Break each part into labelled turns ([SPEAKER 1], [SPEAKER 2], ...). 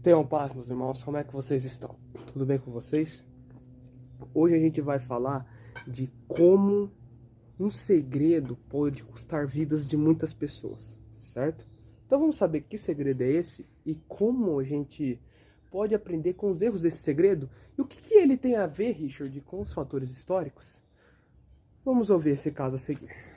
[SPEAKER 1] Tenham paz, meus irmãos, como é que vocês estão? Tudo bem com vocês? Hoje a gente vai falar de como um segredo pode custar vidas de muitas pessoas, certo? Então vamos saber que segredo é esse e como a gente pode aprender com os erros desse segredo e o que ele tem a ver, Richard, com os fatores históricos? Vamos ouvir esse caso a seguir.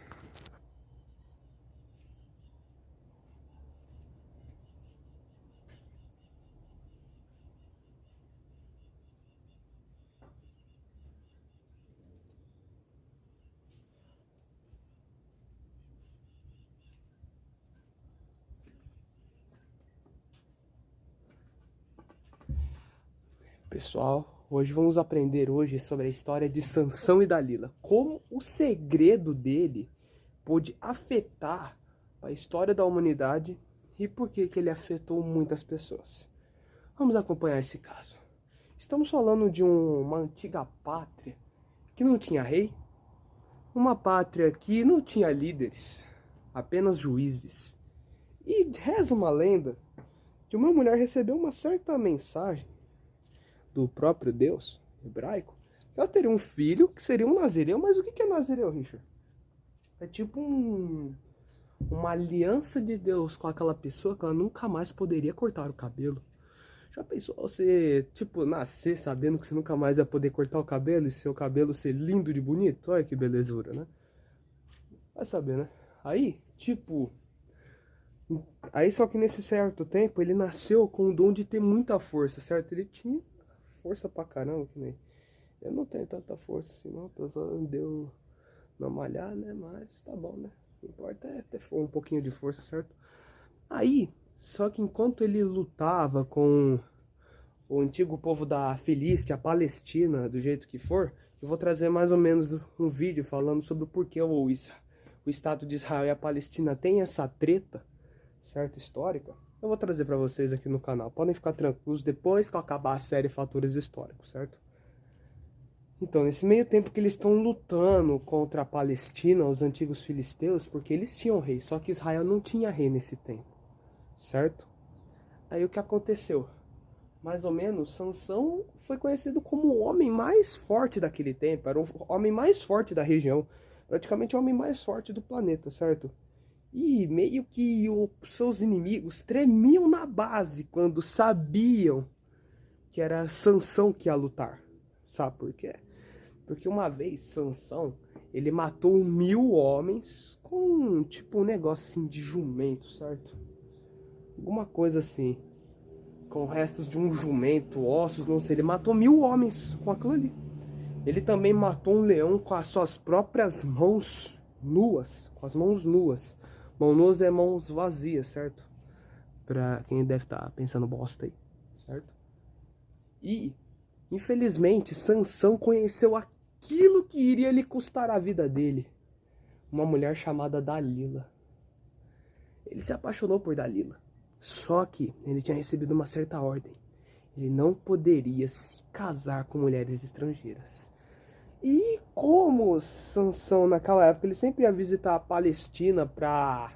[SPEAKER 1] Pessoal, hoje vamos aprender sobre a história de Sansão e Dalila. Como o segredo dele pôde afetar a história da humanidade e por que ele afetou muitas pessoas. Vamos acompanhar esse caso. Estamos falando de uma antiga pátria que não tinha rei, uma pátria que não tinha líderes, apenas juízes. E reza uma lenda que uma mulher recebeu uma certa mensagem do próprio Deus hebraico, ela teria um filho que seria um nazireu. Mas o que é nazireu, Richard? É tipo uma aliança de Deus com aquela pessoa que ela nunca mais poderia cortar o cabelo. Já pensou você, tipo, nascer sabendo que você nunca mais vai poder cortar o cabelo e seu cabelo ser lindo de bonito? Olha que belezura, né? Vai saber, né? Aí só que nesse certo tempo ele nasceu com o dom de ter muita força, certo? Ele tinha força pra caramba, que nem eu não tenho tanta força assim não, só deu não malhar, né? Mas tá bom, né? O que importa é ter um pouquinho de força, certo? Aí, só que enquanto ele lutava com o antigo povo da Filístia, a Palestina, do jeito que for, eu vou trazer mais ou menos um vídeo falando sobre o porquê o Estado de Israel e a Palestina tem essa treta, certo? Histórica. Eu vou trazer para vocês aqui no canal. Podem ficar tranquilos depois que eu acabar a série Fatores Históricos, certo? Então, nesse meio tempo que eles estão lutando contra a Palestina, os antigos filisteus, porque eles tinham rei, só que Israel não tinha rei nesse tempo, certo? Aí o que aconteceu? Mais ou menos, Sansão foi conhecido como o homem mais forte daquele tempo, era o homem mais forte da região, praticamente o homem mais forte do planeta, certo? E meio que os seus inimigos tremiam na base quando sabiam que era Sansão que ia lutar. Sabe por quê? Porque uma vez Sansão, ele matou 1000 homens com tipo um negócio assim de jumento, certo? Alguma coisa assim, com restos de um jumento, ossos, não sei. Ele matou 1000 homens com aquilo ali. Ele também matou um leão com as suas próprias mãos nuas, com as mãos nuas. Mão nuas é mãos vazias, certo? Pra quem deve estar pensando bosta aí, certo? E, infelizmente, Sansão conheceu aquilo que iria lhe custar a vida dele. Uma mulher chamada Dalila. Ele se apaixonou por Dalila. Só que ele tinha recebido uma certa ordem. Ele não poderia se casar com mulheres estrangeiras. E como Sansão naquela época, ele sempre ia visitar a Palestina pra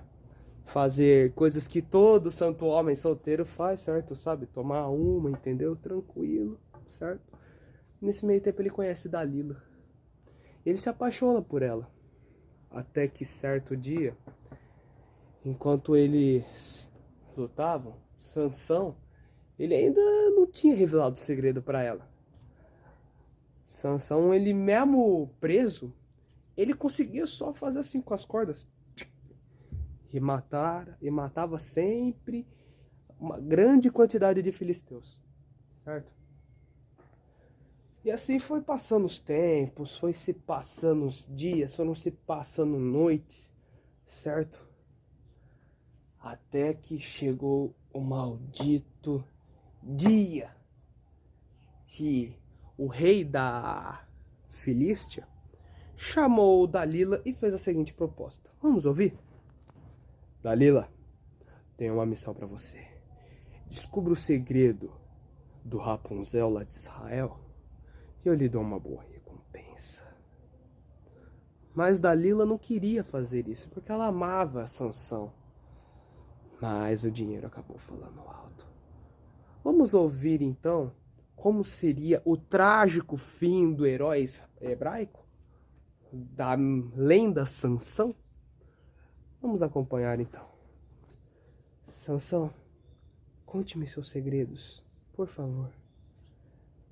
[SPEAKER 1] fazer coisas que todo santo homem solteiro faz, certo? Sabe? Tomar uma, entendeu? Tranquilo, certo? Nesse meio tempo ele conhece Dalila. Ele se apaixona por ela. Até que certo dia, enquanto eles lutavam, Sansão, ele ainda não tinha revelado o segredo para ela. Sansão, ele mesmo preso, ele conseguia só fazer assim com as cordas e matava sempre uma grande quantidade de filisteus, certo? E assim foi passando os tempos, foi se passando os dias, foram se passando noites, certo? Até que chegou o maldito dia que o rei da Filístia chamou Dalila e fez a seguinte proposta. Vamos ouvir? Dalila, tenho uma missão para você. Descubra o segredo do Rapunzel lá de Israel e eu lhe dou uma boa recompensa. Mas Dalila não queria fazer isso porque ela amava Sansão. Mas o dinheiro acabou falando alto. Vamos ouvir então como seria o trágico fim do herói hebraico, da lenda Sansão? Vamos acompanhar então. Sansão, conte-me seus segredos, por favor.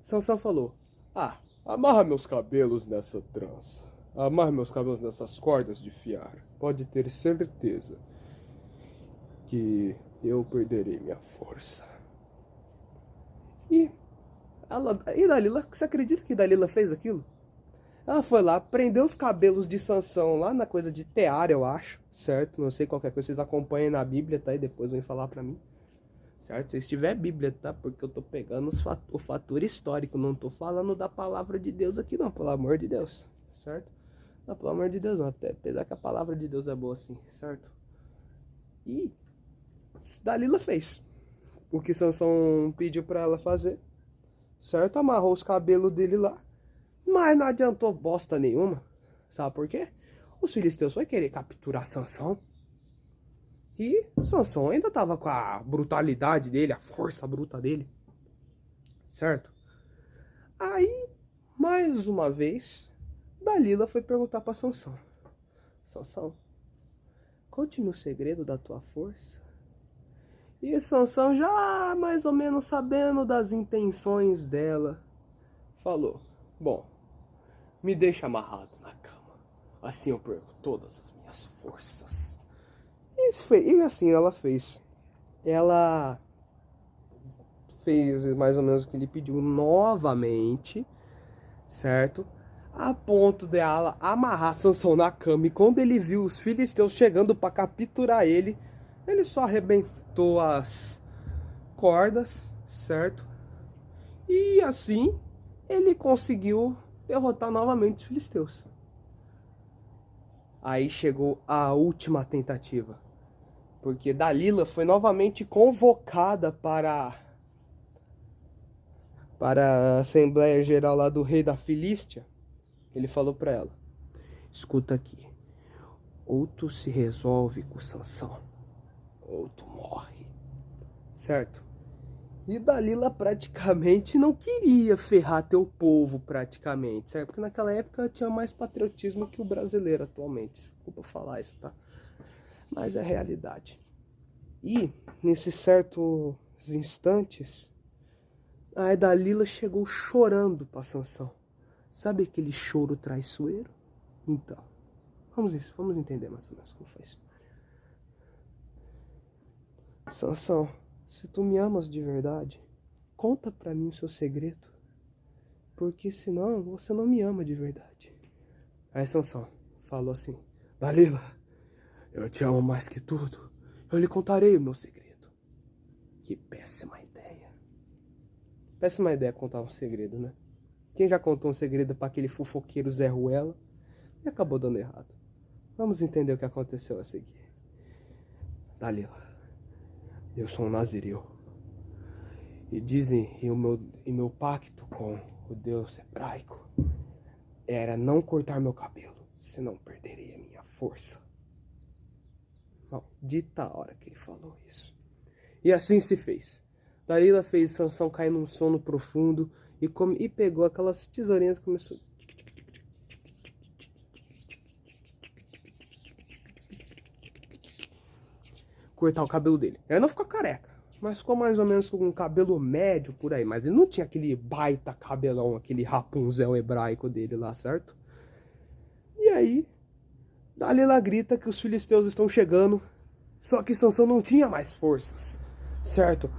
[SPEAKER 1] Sansão falou: amarra meus cabelos nessa trança. Amarra meus cabelos nessas cordas de fiar. Pode ter certeza que eu perderei minha força. E Dalila, você acredita que Dalila fez aquilo? Ela foi lá, prendeu os cabelos de Sansão lá na coisa de Tear, eu acho, certo? Não sei qualquer coisa, vocês acompanhem na Bíblia, tá? E depois vêm falar pra mim, certo? Se tiver Bíblia, tá? Porque eu tô pegando o fator histórico, não tô falando da palavra de Deus aqui não, pelo amor de Deus, certo? Não, pelo amor de Deus não, até, apesar que a palavra de Deus é boa assim, certo? E Dalila fez o que Sansão pediu pra ela fazer, certo? Amarrou os cabelos dele lá, mas não adiantou bosta nenhuma. Sabe por quê? Os filisteus foram querer capturar Sansão. E Sansão ainda tava com a brutalidade dele, a força bruta dele. Certo? Aí, mais uma vez, Dalila foi perguntar para Sansão: Sansão, conte-me o segredo da tua força. E Sansão, já mais ou menos sabendo das intenções dela, falou: bom, me deixa amarrado na cama. Assim eu perco todas as minhas forças. E assim ela fez. Ela fez mais ou menos o que ele pediu novamente, certo? A ponto dela amarrar Sansão na cama. E quando ele viu os filisteus chegando para capturar ele, ele só arrebentou as cordas, certo? E assim ele conseguiu derrotar novamente os filisteus. Aí chegou a última tentativa, porque Dalila foi novamente convocada para a Assembleia Geral lá do rei da Filístia. Ele falou para ela: escuta aqui, ou tu se resolve com Sansão, ou tu morre, certo? E Dalila praticamente não queria ferrar teu povo, praticamente, certo? Porque naquela época tinha mais patriotismo que o brasileiro atualmente. Desculpa falar isso, tá? Mas é realidade. E, nesses certos instantes, a Dalila chegou chorando para Sansão. Sabe aquele choro traiçoeiro? Então, vamos entender mais ou menos como foi isso. Sansão, se tu me amas de verdade, conta pra mim o seu segredo, porque senão você não me ama de verdade. Aí Sansão falou assim: Dalila, eu te amo mais que tudo, eu lhe contarei o meu segredo. Que péssima ideia. Péssima ideia contar um segredo, né? Quem já contou um segredo pra aquele fofoqueiro Zé Ruela e acabou dando errado. Vamos entender o que aconteceu a seguir. Dalila, eu sou um nazireu. E dizem, e meu pacto com o Deus hebraico era não cortar meu cabelo, senão perderia a minha força. Maldita a hora que ele falou isso. E assim se fez. Dalila fez Sansão cair num sono profundo e pegou aquelas tesourinhas e começou cortar o cabelo dele. Ele não ficou careca, mas ficou mais ou menos com um cabelo médio por aí. Mas ele não tinha aquele baita cabelão, aquele Rapunzel hebraico dele lá, certo? E aí, Dalila grita que os filisteus estão chegando, só que Sansão não tinha mais forças, certo?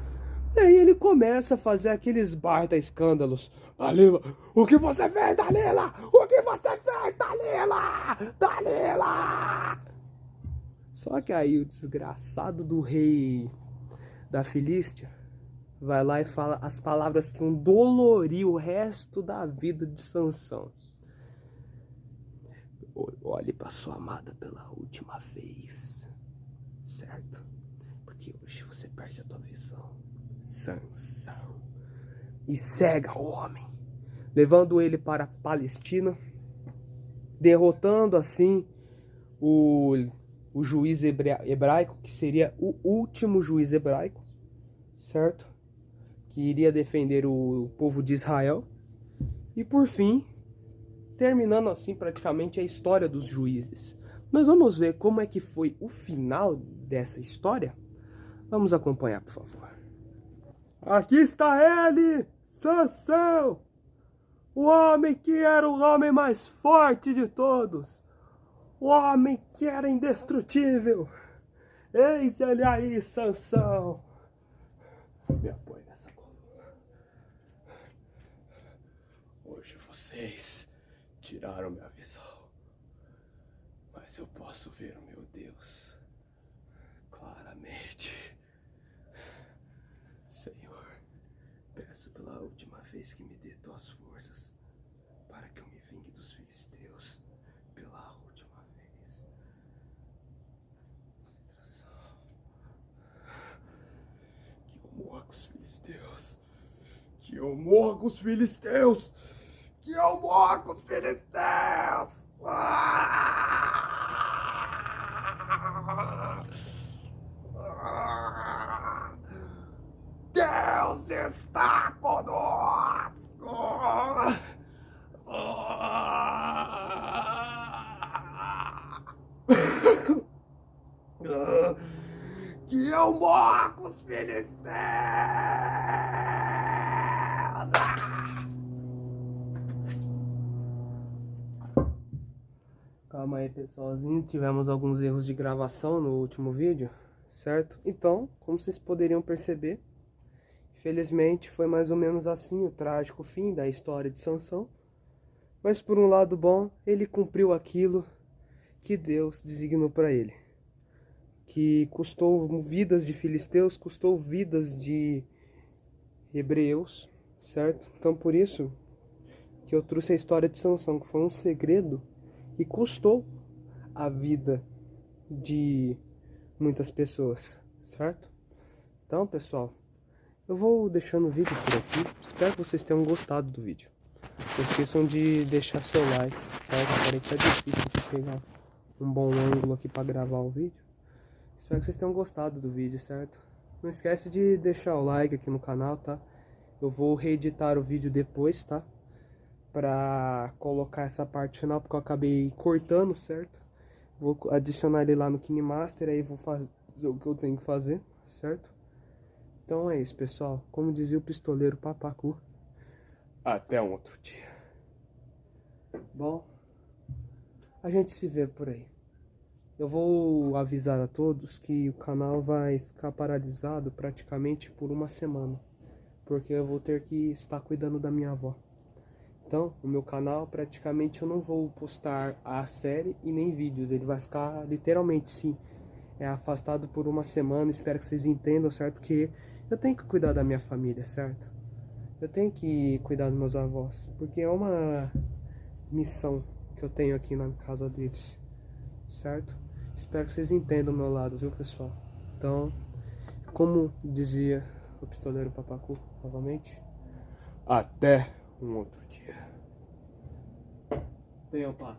[SPEAKER 1] E aí ele começa a fazer aqueles baita escândalos. Dalila, o que você fez, Dalila? O que você fez, Dalila? Dalila! Só que aí o desgraçado do rei da Filístia vai lá e fala as palavras que iam dolorir o resto da vida de Sansão. Olhe para sua amada pela última vez, certo? Porque hoje você perde a tua visão, Sansão. E cega o homem, levando ele para a Palestina, derrotando assim o juiz hebraico, que seria o último juiz hebraico, certo? que iria defender o povo de Israel. E por fim, terminando assim praticamente a história dos juízes. Mas vamos ver como é que foi o final dessa história? Vamos acompanhar, por favor. Aqui está ele, Sansão, o homem que era o homem mais forte de todos, o homem que era indestrutível. Eis ele aí, Sansão. Me apoie nessa coluna. Hoje vocês tiraram minha visão, mas eu posso ver o meu Deus claramente. Senhor, peço pela última vez que me dê tuas forças para que eu me vingue dos filisteus pela última vez. Concentração. Que eu morra com os filisteus. Que eu morra com os filisteus. Que eu morra com os filisteus. Deus está conosco. Que eu morra com os filisteus. Calma aí, pessoalzinho, tivemos alguns erros de gravação no último vídeo, certo? Então, como vocês poderiam perceber, infelizmente foi mais ou menos assim o trágico fim da história de Sansão. Mas por um lado bom, ele cumpriu aquilo que Deus designou para ele. Que custou vidas de filisteus, custou vidas de hebreus, certo? Então por isso que eu trouxe a história de Sansão, que foi um segredo e custou a vida de muitas pessoas, certo? Então, pessoal, eu vou deixando o vídeo por aqui. Espero que vocês tenham gostado do vídeo. Não esqueçam de deixar seu like, certo? Agora que tá difícil de pegar um bom ângulo aqui para gravar o vídeo. Espero que vocês tenham gostado do vídeo, certo? Não esquece de deixar o like aqui no canal, tá? Eu vou reeditar o vídeo depois, tá? Pra colocar essa parte final, porque eu acabei cortando, certo? Vou adicionar ele lá no KineMaster, aí vou fazer o que eu tenho que fazer, certo? Então é isso, pessoal. Como dizia o pistoleiro Papacu, até um outro dia. Bom, a gente se vê por aí. Eu vou avisar a todos que o canal vai ficar paralisado praticamente por uma semana, porque eu vou ter que estar cuidando da minha avó. Então, o meu canal praticamente eu não vou postar a série e nem vídeos, ele vai ficar literalmente sim, afastado por uma semana. Espero que vocês entendam, certo? Porque eu tenho que cuidar da minha família, certo? Eu tenho que cuidar dos meus avós, porque é uma missão que eu tenho aqui na casa deles, certo? Espero que vocês entendam o meu lado, viu, pessoal? Então, como dizia o pistoleiro Papacu, novamente, até um outro dia. Tenham paz.